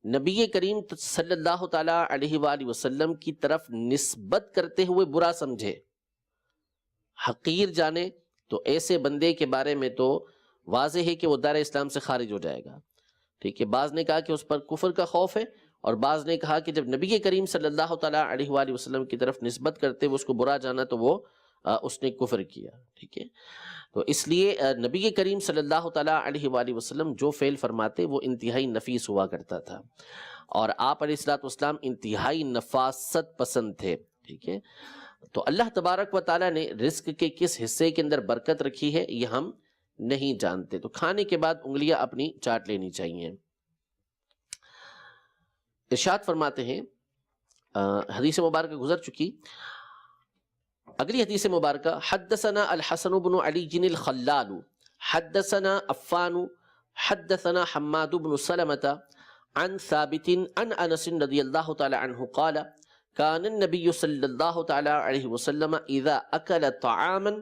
نبی کریم صلی اللہ تعالیٰ علیہ وآلہ وسلم کی طرف نسبت کرتے ہوئے برا سمجھے، حقیر جانے، تو ایسے بندے کے بارے میں تو واضح ہے کہ وہ دائرہ اسلام سے خارج ہو جائے گا. ٹھیک ہے، بعض نے کہا کہ اس پر کفر کا خوف ہے اور بعض نے کہا کہ جب نبی کریم صلی اللہ تعالیٰ علیہ وآلہ وسلم کی طرف نسبت کرتے ہوئے اس کو برا جانا تو وہ اس نے کفر کیا. ٹھیک ہے، تو اس لیے نبی کریم صلی اللہ تعالیٰ علیہ وآلہ وسلم جو فعل فرماتے وہ انتہائی نفیس ہوا کرتا تھا اور آپ علیہ الصلوۃ والسلام انتہائی نفاست پسند تھے. ٹھیک ہے، تو اللہ تبارک و تعالیٰ نے رزق کے کس حصے کے اندر برکت رکھی ہے یہ ہم نہیں جانتے. تو کھانے کے بعد انگلیاں اپنی چاٹ لینی چاہیے. ارشاد فرماتے ہیں، حدیث مبارکہ گزر چکی، اگلی حدیث مبارکہ، حدثنا الحسن بن علی الخلال حدثنا عفان حدثنا حماد بن سلمة عن ثابت عن انس رضی اللہ تعالی عنہ قال كان النبي صلی اللہ تعالی علیہ وسلم اذا اکل طعاما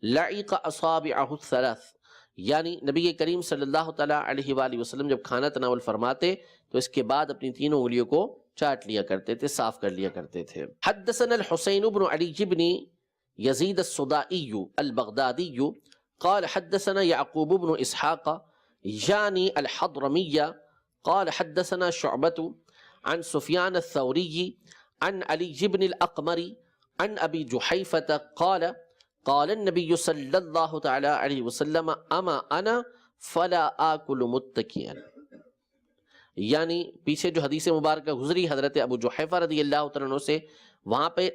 لعق اصابعه الثلاث. یعنی نبی کریم صلی اللہ تعالیٰ علیہ وآلہ وسلم جب کھانا تناول فرماتے تو اس کے بعد اپنی تینوں انگلیوں کو چاٹ لیا کرتے تھے، صاف کر لیا کرتے تھے. حدثنا الحسین بن علی بن یزید الصدائی البغدادی قال حدثنا یعقوب بن اسحاق یعنی الحضرمی قال حدثنا شعبۃ عن سفیان الثوری عن علی بن الاقمر عن ابی جحیفۃ قال قال النبی صلی اللہ تعالی علیہ وسلم اما انا فلا آکل متکئا. یعنی پیچھے جو حدیث مبارکہ گزری حضرت ابو جحیفہ رضی اللہ عنہ سے، وہاں پہ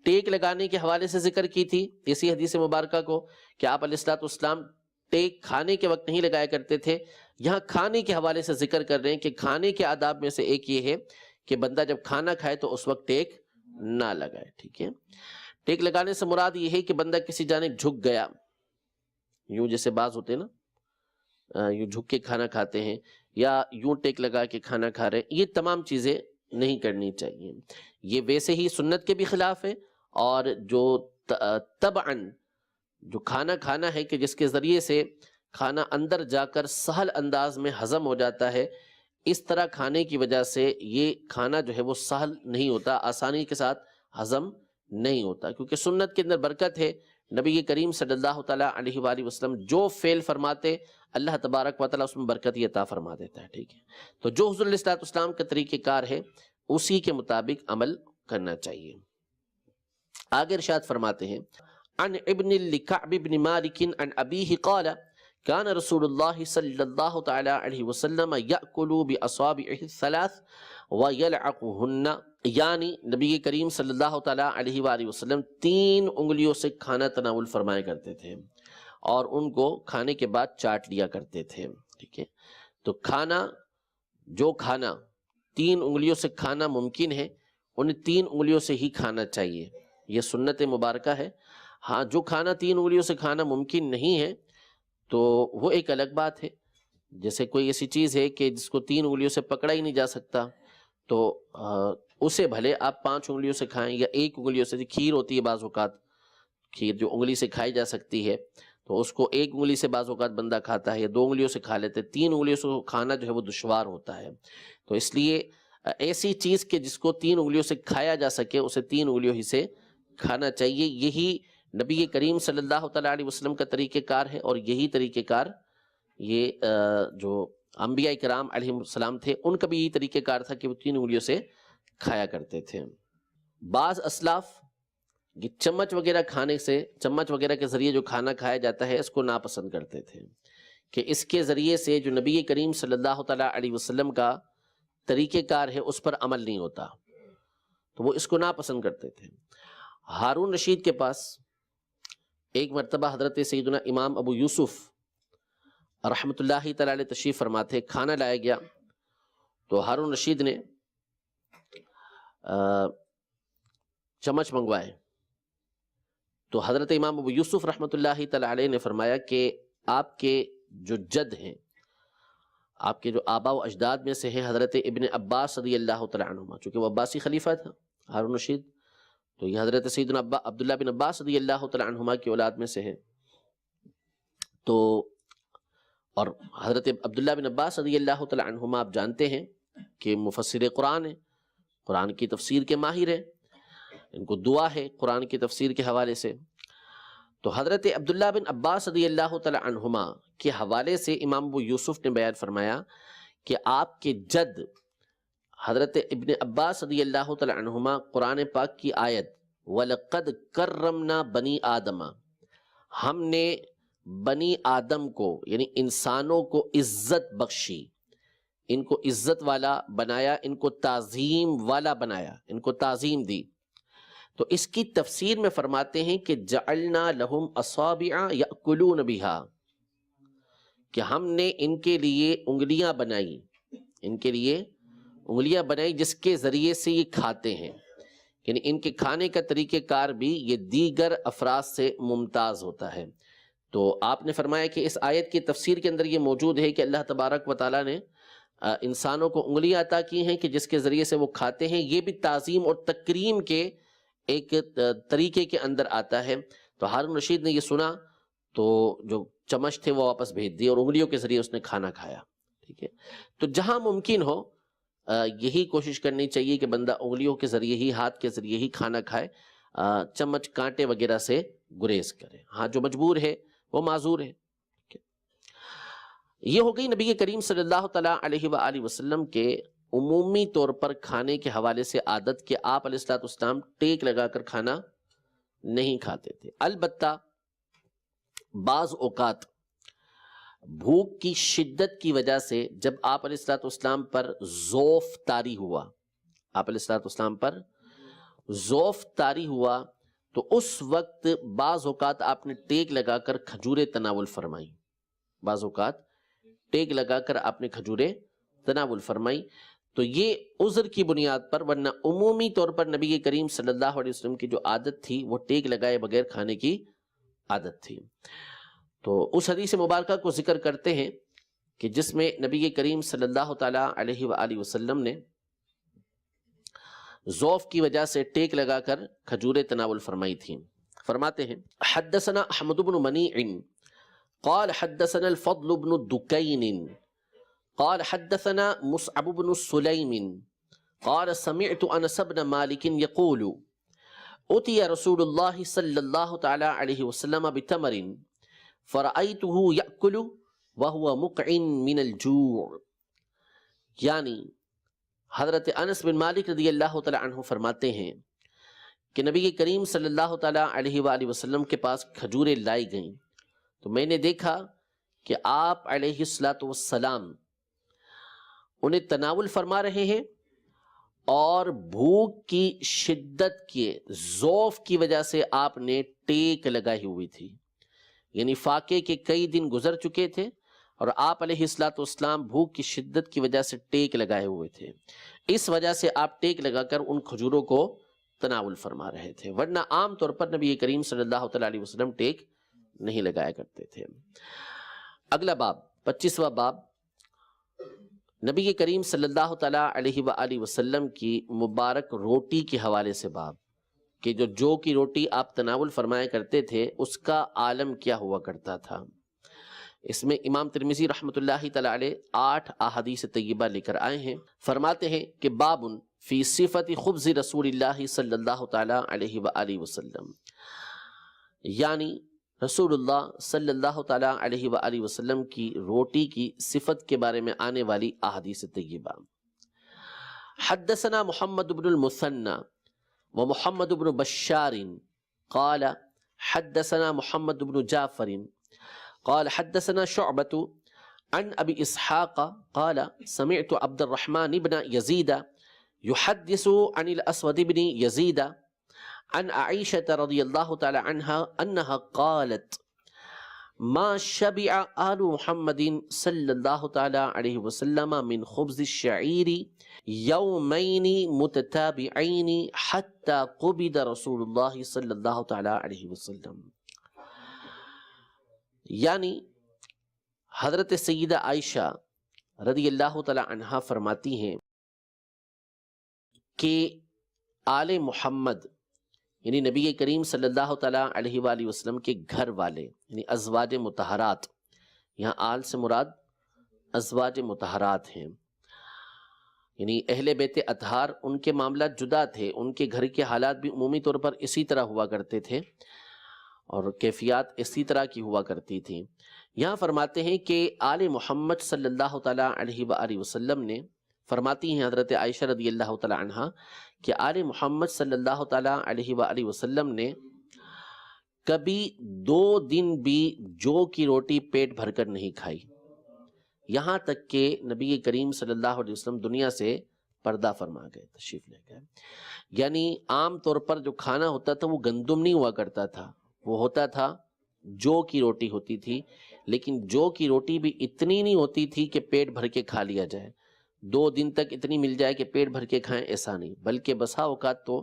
ٹیک لگانے کے حوالے سے ذکر کی تھی اسی حدیث مبارکہ کو کہ آپ علیہ الصلوۃ والسلام ٹیک کھانے کے وقت نہیں لگایا کرتے تھے. یہاں کھانے کے حوالے سے ذکر کر رہے ہیں کہ کھانے کے آداب میں سے ایک یہ ہے کہ بندہ جب کھانا کھائے تو اس وقت ٹیک نہ لگائے. ٹھیک ہے. ٹیک لگانے سے مراد یہ ہے کہ بندہ کسی جانب جھک گیا، یوں جیسے بعض ہوتے ہیں نا، یوں جھک کے کھانا کھاتے ہیں یا یوں ٹیک لگا کے کھانا کھا رہے ہیں، یہ تمام چیزیں نہیں کرنی چاہیے. یہ ویسے ہی سنت کے بھی خلاف ہے، اور جو طبعاً جو کھانا ہے کہ جس کے ذریعے سے کھانا اندر جا کر سہل انداز میں ہضم ہو جاتا ہے، اس طرح کھانے کی وجہ سے یہ کھانا جو ہے وہ سہل نہیں ہوتا، آسانی کے ساتھ ہضم نہیں ہوتا. کیونکہ سنت کے اندر برکت ہے. نبی کریم صلی اللہ تعالیٰ علیہ وآلہ وسلم جو فعل فرماتے اللہ تبارک و تعالیٰ اس میں برکت عطا فرما دیتا ہے. ٹھیک ہے. تو جو حضور علیہ الصلوۃ والسلام کا طریقہ کار ہے اسی کے مطابق عمل کرنا چاہیے. آگے ارشاد فرماتے ہیں عن ابن لکعب بن مالک عن ابیہ قال كان رسول اللہ صلی اللہ تعالی علیہ وسلم یأکل باصابعہ الثلاث ویلعقہن، یعنی نبی کریم صلی اللہ تعالی علیہ وآلہ وسلم 3 انگلیوں سے کھانا تناول فرمایا کرتے تھے اور ان کو کھانے کے بعد چاٹ لیا کرتے تھے. ٹھیک ہے. تو جو کھانا 3 انگلیوں سے کھانا ممکن ہے انہیں 3 انگلیوں سے ہی کھانا چاہیے. یہ سنت مبارکہ ہے. ہاں جو کھانا 3 انگلیوں سے کھانا ممکن نہیں ہے تو وہ ایک الگ بات ہے. جیسے کوئی ایسی چیز ہے کہ جس کو 3 انگلیوں سے پکڑا ہی نہیں جا سکتا تو اسے بھلے آپ 5 انگلیوں سے کھائیں یا 1 انگلیوں سے. کھیر ہوتی ہے بعض اوقات، کھیر جو انگلی سے کھائی جا سکتی ہے تو اس کو 1 انگلی سے بعض اوقات بندہ کھاتا ہے یا 2 انگلیوں سے کھا لیتے. 3 انگلیوں سے کھانا جو ہے وہ دشوار ہوتا ہے. تو اس لیے ایسی چیز کہ جس کو 3 انگلیوں سے کھایا جا سکے اسے 3 انگلیوں ہی سے کھانا چاہیے. یہی نبی کریم صلی اللہ تعالیٰ علیہ وسلم کا طریقہ کار ہے، اور یہی طریقہ کار یہ جو انبیاء کرام علیہ السلام تھے ان کا بھی یہی طریقہ کار تھا کہ وہ 3 انگلیوں سے کھایا کرتے تھے. بعض اسلاف یہ چمچ وغیرہ کھانے سے، چمچ وغیرہ کے ذریعے جو کھانا کھایا جاتا ہے اس کو ناپسند کرتے تھے کہ اس کے ذریعے سے جو نبی کریم صلی اللہ تعالیٰ علیہ وسلم کا طریقہ کار ہے اس پر عمل نہیں ہوتا، تو وہ اس کو ناپسند کرتے تھے. ہارون رشید کے پاس ایک مرتبہ حضرت سیدنا امام ابو یوسف رحمۃ اللہ تعالی علیہ تشریف فرما تھے. کھانا لایا گیا تو ہارون رشید نے چمچ منگوائے تو حضرت امام ابو یوسف رحمۃ اللہ تعالی علیہ نے فرمایا کہ آپ کے جو جد ہیں، آپ کے جو آبا و اجداد میں سے ہیں حضرت ابن عباس رضی اللہ تعالی عنہما، چونکہ وہ عباسی خلیفہ تھا ہارون رشید، تو یہ حضرت سیدنا عبداللہ بن عباس رضی اللہ تعالی عنہما کی اولاد میں سے ہے. تو اور حضرت عبداللہ بن عباس رضی اللہ تعالی عنہما آپ جانتے ہیں کہ مفسر قرآن ہیں، قرآن کی تفسیر کے ماہر ہیں، ان کو دعا ہے قرآن کی تفسیر کے حوالے سے. تو حضرت عبداللہ بن عباس رضی اللہ تعالی عنہما کے حوالے سے امام ابو یوسف نے بیان فرمایا کہ آپ کے جد حضرت ابن عباس رضی اللہ تعالی عنہما قرآن پاک کی آیت وَلَقَدْ كَرَّمْنَا بَنِي آدَمَ، ہم نے بنی آدم کو یعنی انسانوں کو عزت بخشی، ان کو عزت والا بنایا، ان کو تعظیم والا بنایا، ان کو تعظیم دی. تو اس کی تفسیر میں فرماتے ہیں کہ جعلنا لہم اصابع یأکلون بہا، کہ ہم نے ان کے لیے انگلیاں بنائی، ان کے لیے انگلیاں بنائی جس کے ذریعے سے یہ کھاتے ہیں. یعنی ان کے کھانے کا طریقہ کار بھی یہ دیگر افراد سے ممتاز ہوتا ہے. تو آپ نے فرمایا کہ اس آیت کی تفسیر کے اندر یہ موجود ہے کہ اللہ تبارک و تعالیٰ نے انسانوں کو انگلیاں عطا کی ہیں کہ جس کے ذریعے سے وہ کھاتے ہیں. یہ بھی تعظیم اور تکریم کے ایک طریقے کے اندر آتا ہے. تو ہارون رشید نے یہ سنا تو جو چمچ تھے وہ واپس بھیج دی اور انگلیوں کے ذریعے اس نے کھانا کھایا. ٹھیک ہے. تو جہاں ممکن ہو یہی کوشش کرنی چاہیے کہ بندہ انگلیوں کے ذریعے ہی، ہاتھ کے ذریعے ہی کھانا کھائے، چمچ کانٹے وغیرہ سے گریز کرے. ہاں جو مجبور ہے وہ معذور ہے. یہ ہو گئی نبی کریم صلی اللہ تعالیٰ علیہ وآلہ وسلم کے عمومی طور پر کھانے کے حوالے سے عادت کہ آپ علیہ الصلوۃ والسلام ٹیک لگا کر کھانا نہیں کھاتے تھے. البتہ بعض اوقات بھوک کی شدت کی وجہ سے جب آپ علیہ الصلوۃ والسلام پر ذوف طاری ہوا، آپ علیہ الصلوۃ والسلام پر ذوف طاری ہوا تو اس وقت بعض اوقات آپ نے ٹیک لگا کر کھجوریں تناول فرمائی. بعض اوقات ٹیک لگا کر آپ نے کھجوریں تناول فرمائی. تو یہ عذر کی بنیاد پر، ورنہ عمومی طور پر نبی کریم صلی اللہ علیہ وسلم کی جو عادت تھی وہ ٹیک لگائے بغیر کھانے کی عادت تھی۔ تو اس حدیث مبارکہ کو ذکر کرتے ہیں کہ جس میں نبی کریم صلی اللہ تعالیٰ علیہ وآلہ وسلم نے ضعف کی وجہ سے ٹیک لگا کر کھجوریں تناول فرمائی تھیں۔ فرماتے ہیں حدثنا احمد بن منیع قال حدثنا الفضل بن دکین قال حدثنا مصعب بن سلیم قال سمعت انس بن مالک یقول اتي رسول اللہ صلی اللہ تعالی علیہ وسلم بتمر فرأيته يأكل وهو مقع من الجوع، یعنی حضرت انس بن مالک رضی اللہ تعالی عنہ فرماتے ہیں کہ نبی کریم صلی اللہ تعالی علیہ وآلہ وسلم کے پاس کھجوریں لائی گئیں تو میں نے دیکھا کہ آپ علیہ الصلاۃ والسلام انہیں تناول فرما رہے ہیں اور بھوک کی شدت کے ضعف کی وجہ سے آپ نے ٹیک لگائی ہوئی تھی، یعنی فاقے کے کئی دن گزر چکے تھے اور آپ علیہ الصلاۃ والسلام بھوک کی شدت کی وجہ سے ٹیک لگائے ہوئے تھے، اس وجہ سے آپ ٹیک لگا کر ان کھجوروں کو تناول فرما رہے تھے، ورنہ عام طور پر نبی کریم صلی اللہ تعالی علیہ وسلم ٹیک نہیں لگایا کرتے تھے۔ اگلا باب 25واں باب نبی کریم صلی اللہ تعالیٰ علیہ وآلہ وسلم کی مبارک روٹی کے حوالے سے باب کہ جو کی روٹی آپ تناول فرمایا کرتے تھے اس کا عالم کیا ہوا کرتا تھا۔ اس میں امام ترمذی رحمۃ اللہ تعالیٰ علیہ 8 احادیث طیبہ لے کر آئے ہیں۔ فرماتے ہیں کہ باب فی صفت خبز رسول اللہ صلی اللہ تعالیٰ علیہ وآلہ وسلم، یعنی رسول اللہ صلی اللہ تعالیٰ علیہ وآلہ وسلم کی روٹی کی صفت کے بارے میں آنے والی احادیث طیبہ۔ حدثنا محمد بن المثنى ومحمد بن بشار قال حدثنا محمد بن جعفر قال حدثنا شعبة عن ابی اسحاق قال سمعت عبد الرحمن بن يزيد يحدث عن الاسود بن يزيد عن عائشة رضی اللہ تعالی عنہا انہا قالت ما شبع آل محمد صلی اللہ تعالی علیہ وسلم من خبز الشعیر یومین متتابعین حتی قبض رسول اللہ صلی اللہ تعالی علیہ وسلم، یعنی حضرت سیدہ عائشہ رضی اللہ تعالی عنہا فرماتی ہیں کہ آل محمد یعنی نبی کریم صلی اللہ تعالیٰ علیہ وآلہ وسلم کے گھر والے یعنی ازواج مطہرات، یہاں آل سے مراد ازواج مطہرات ہیں، یعنی اہل بیت اطہار، ان کے معاملات جدا تھے، ان کے گھر کے حالات بھی عمومی طور پر اسی طرح ہوا کرتے تھے اور کیفیات اسی طرح کی ہوا کرتی تھیں۔ یہاں فرماتے ہیں کہ آل محمد صلی اللہ تعالیٰ علیہ وآلہ وسلم نے، فرماتی ہیں حضرت عائشہ رضی اللہ تعالی عنہا کہ آل محمد صلی اللہ تعالیٰ علیہ وآلہ وسلم نے کبھی 2 دن بھی جو کی روٹی پیٹ بھر کر نہیں کھائی، یہاں تک کہ نبی کریم صلی اللہ علیہ وسلم دنیا سے پردہ فرما گئے، تشریف لے گئے۔ یعنی عام طور پر جو کھانا ہوتا تھا وہ گندم نہیں ہوا کرتا تھا، وہ ہوتا تھا جو کی روٹی ہوتی تھی، لیکن جو کی روٹی بھی اتنی نہیں ہوتی تھی کہ پیٹ بھر کے کھا لیا جائے، 2 دن تک اتنی مل جائے کہ پیٹ بھر کے کھائیں، ایسا نہیں، بلکہ بسا اوقات تو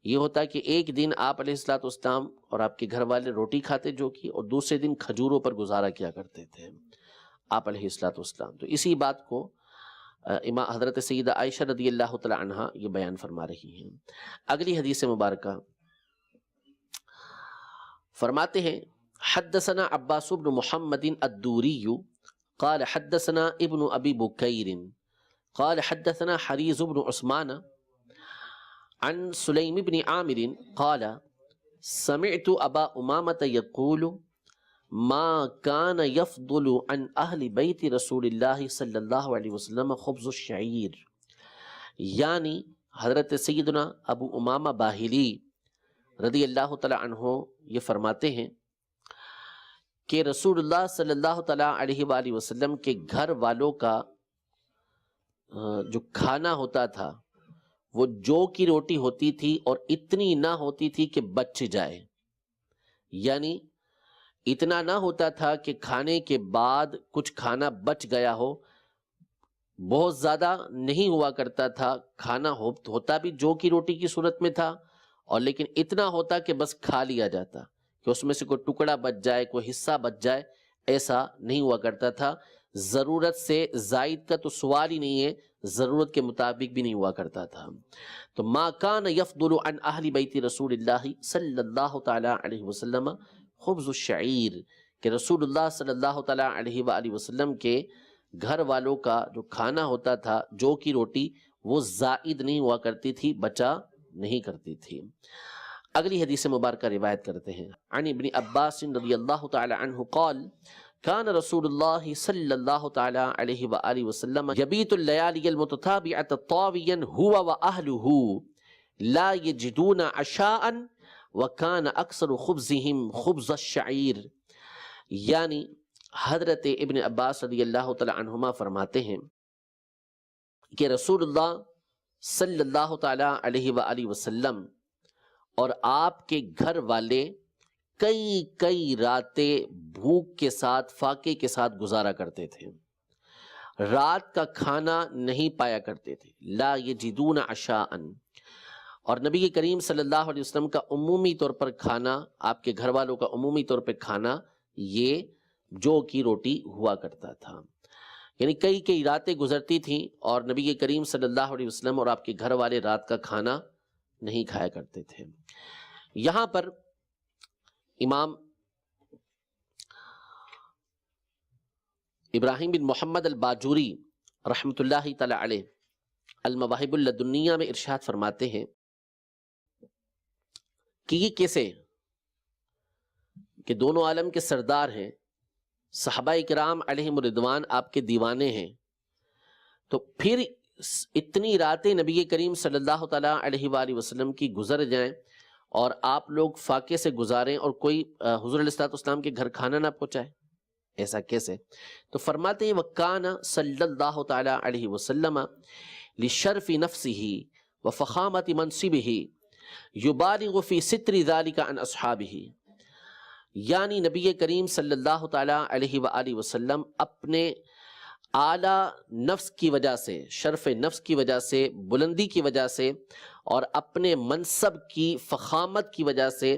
یہ ہوتا کہ ایک دن آپ علیہ الصلوۃ والسلام اور آپ کے گھر والے روٹی کھاتے جو کی، اور دوسرے دن کھجوروں پر گزارا کیا کرتے تھے آپ علیہ الصلوۃ والسلام۔ تو اسی بات کو امام حضرت سیدہ عائشہ رضی اللہ تعالی عنہا یہ بیان فرما رہی ہیں۔ اگلی حدیث مبارکہ فرماتے ہیں حدثنا عباس بن محمد الدوری قال حدثنا ابن ابی بکیر قال حدثنا حریز بن عثمان عن سلیم بن عامر قال سمعت ابا امامة يقول ما كان يفضل عن اہل بیت رسول اللہ صلی اللہ علیہ وسلم خبز الشعیر، یعنی حضرت سیدنا ابو امامہ باہلی رضی اللہ تعالی عنہ یہ فرماتے ہیں کہ رسول اللہ صلی اللہ تعالی علیہ وآلہ وسلم کے گھر والوں کا جو کھانا ہوتا تھا وہ جو کی روٹی ہوتی تھی، اور اتنی نہ ہوتی تھی کہ بچ جائے، یعنی اتنا نہ ہوتا تھا کہ کھانے کے بعد کچھ کھانا بچ گیا ہو، بہت زیادہ نہیں ہوا کرتا تھا، کھانا ہوتا بھی جو کی روٹی کی صورت میں تھا، اور لیکن اتنا ہوتا کہ بس کھا لیا جاتا، کہ اس میں سے کوئی ٹکڑا بچ جائے، کوئی حصہ بچ جائے، ایسا نہیں ہوا کرتا تھا۔ ضرورت سے زائد کا تو سوال ہی نہیں ہے، ضرورت کے مطابق بھی نہیں ہوا کرتا تھا۔ تو ما کان یفضل عن اہل بیت رسول اللہ صلی اللہ تعالی علیہ وسلم خبز الشعیر، کہ رسول اللہ صلی اللہ تعالی علیہ وآلہ وسلم کے گھر والوں کا جو کھانا ہوتا تھا، جو کی روٹی، وہ زائد نہیں ہوا کرتی تھی، بچا نہیں کرتی تھی۔ اگلی حدیث مبارکہ روایت کرتے ہیں، عن ابن عباس رضی اللہ تعالی عنہ قال كان رسول اللہ صلی اللہ تعالی علیہ وآلہ وسلم یبیت اللیالی المتتابعة طاویا هو واہلہ لا یجدون عشاء وكان اکثر خبزهم خبز الشعیر۔ یعنی حضرت ابن عباس رضی اللہ تعالی عنہما فرماتے ہیں کہ رسول اللہ صلی اللہ تعالی علیہ وآلہ وسلم اور آپ کے گھر والے کئی راتیں بھوک کے ساتھ، فاقے کے ساتھ گزارا کرتے تھے، رات کا کھانا نہیں پایا کرتے تھے، لا یجدون عشاء، اور نبی کریم صلی اللہ علیہ وسلم کا عمومی طور پر کھانا، آپ کے گھر والوں کا عمومی طور پہ کھانا یہ جو کی روٹی ہوا کرتا تھا۔ یعنی کئی راتیں گزرتی تھیں اور نبی کریم صلی اللہ علیہ وسلم اور آپ کے گھر والے رات کا کھانا نہیں کھایا کرتے تھے۔ یہاں پر امام ابراہیم بن محمد الباجوری رحمۃ اللہ تعالی علیہ المواہب اللدنیہ میں ارشاد فرماتے ہیں کہ یہ کیسے کہ دونوں عالم کے سردار ہیں، صحابہ کرام علیہم رضوان آپ کے دیوانے ہیں، تو پھر اتنی راتیں نبی کریم صلی اللہ تعالیٰ علیہ وآلہ وسلم کی گزر جائیں اور آپ لوگ فاقے سے گزاریں اور کوئی حضور علیہ الصلوۃ والسلام کے گھر کھانا نہ پہنچائے، ایسا کیسے؟ تو فرماتے ہیں وَكَانَ صلی اللہ تعالیٰ علیہ وسلم لِشَرْفِ نَفْسِهِ وَفَخَامَةِ مَنْصِبِهِ يُبَالِغُ فِي سِتْرِ ذَلِكَ عَنْ أَصْحَابِهِ، یعنی نبی کریم صلی اللہ تعالیٰ علیہ وآلہ وسلم اپنے اعلیٰ نفس کی وجہ سے، شرف نفس کی وجہ سے، بلندی کی وجہ سے، اور اپنے منصب کی فخامت کی وجہ سے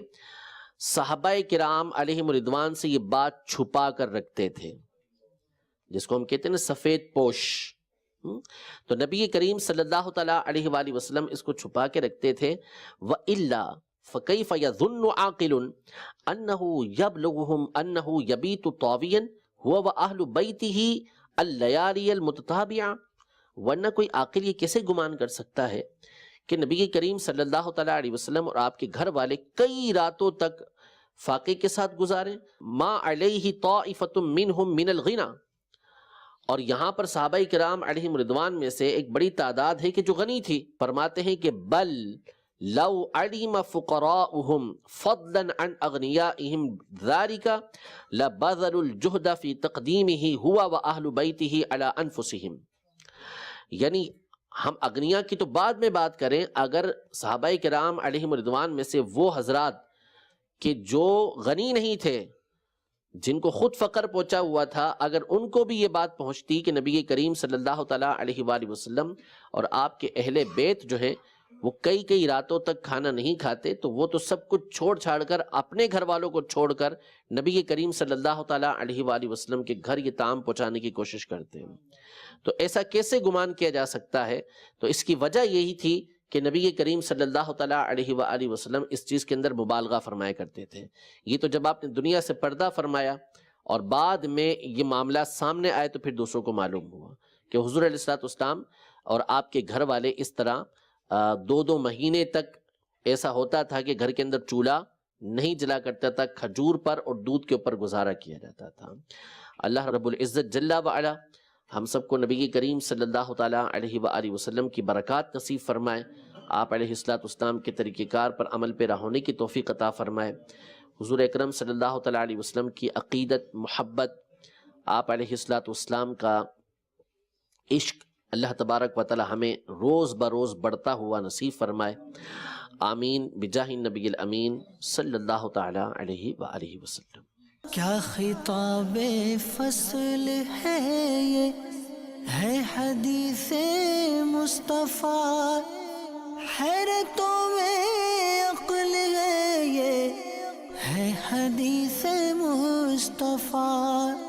صحابہ کرام علیہم رضوان سے یہ بات چھپا کر رکھتے تھے، جس کو ہم کہتے ہیں نا سفید پوش۔ تو نبی کریم صلی اللہ تعالیٰ علیہ وآلہ وسلم اس کو چھپا کے رکھتے تھے۔ وَإِلَّا فَكَيْفَ يَظُنُّ عَاقِلٌ أَنَّهُ يَبْلُغُهُمْ أَنَّهُ يَبِيتُ طَاوِيًا هُوَ وَأَهْلُ بَيْتِهِ اللیالی المتتابعہ، ورنہ کوئی عاقل یہ کیسے گمان کر سکتا ہے کہ نبی کریم صلی اللہ تعالیٰ علیہ وسلم اور آپ کے گھر والے کئی راتوں تک فاقے کے ساتھ گزاریں، ما علیہ طائفۃ منہم من الغنی، اور یہاں پر صحابہ کرام علیہم رضوان میں سے ایک بڑی تعداد ہے کہ جو غنی تھی۔ فرماتے ہیں کہ بل لو علم فقراؤہم فضلا عن اغنیائہم ذالک لبذلوا الجہد فی تقدیمہ ہوا واہل بیتہ علی انفسہم، یعنی ہم اغنیا کی تو بعد میں بات کریں، اگر صحابہ کرام علیہم رضوان میں سے وہ حضرات کہ جو غنی نہیں تھے، جن کو خود فقر پہنچا ہوا تھا، اگر ان کو بھی یہ بات پہنچتی کہ نبی کریم صلی اللہ تعالیٰ علیہ وآلہ وسلم اور آپ کے اہل بیت جو ہیں وہ کئی راتوں تک کھانا نہیں کھاتے، تو وہ تو سب کچھ چھوڑ چھاڑ کر، اپنے گھر والوں کو چھوڑ کر نبی کریم صلی اللہ تعالیٰ علیہ وآلہ وسلم کے گھر یہ طعام پہنچانے کی کوشش کرتے ہیں۔ تو ایسا کیسے گمان کیا جا سکتا ہے؟ تو اس کی وجہ یہی تھی کہ نبی کریم صلی اللہ تعالیٰ علیہ وآلہ وسلم اس چیز کے اندر مبالغہ فرمایا کرتے تھے۔ یہ تو جب آپ نے دنیا سے پردہ فرمایا اور بعد میں یہ معاملات سامنے آئے تو پھر دوسروں کو معلوم ہوا کہ حضور علیہ الصلوۃ والسلام اور آپ کے گھر والے اس طرح 2 مہینے تک ایسا ہوتا تھا کہ گھر کے اندر چولہا نہیں جلا کرتا تھا، کھجور پر اور دودھ کے اوپر گزارا کیا جاتا تھا۔ اللہ رب العزت جل وعلا ہم سب کو نبی کریم صلی اللہ تعالیٰ علیہ وآلہ وسلم کی برکات نصیب فرمائے، آپ علیہ الصلوۃ والسلام کے طریقہ کار پر عمل پیرا ہونے کی توفیق عطا فرمائے، حضور اکرم صلی اللہ تعالیٰ علیہ وسلم کی عقیدت، محبت، آپ علیہ الصلوۃ والسلام کا عشق اللہ تبارک و تعالی ہمیں روز بروز بڑھتا ہوا نصیب فرمائے، آمین بجاہ النبی الامین صلی اللہ تعالیٰ علیہ وآلہ وسلم۔ کیا خطاب فصل ہے یہ ہے حدیث مصطفیٰ، حیرتوں میں عقل ہے یہ ہے حدیث مصطفیٰ.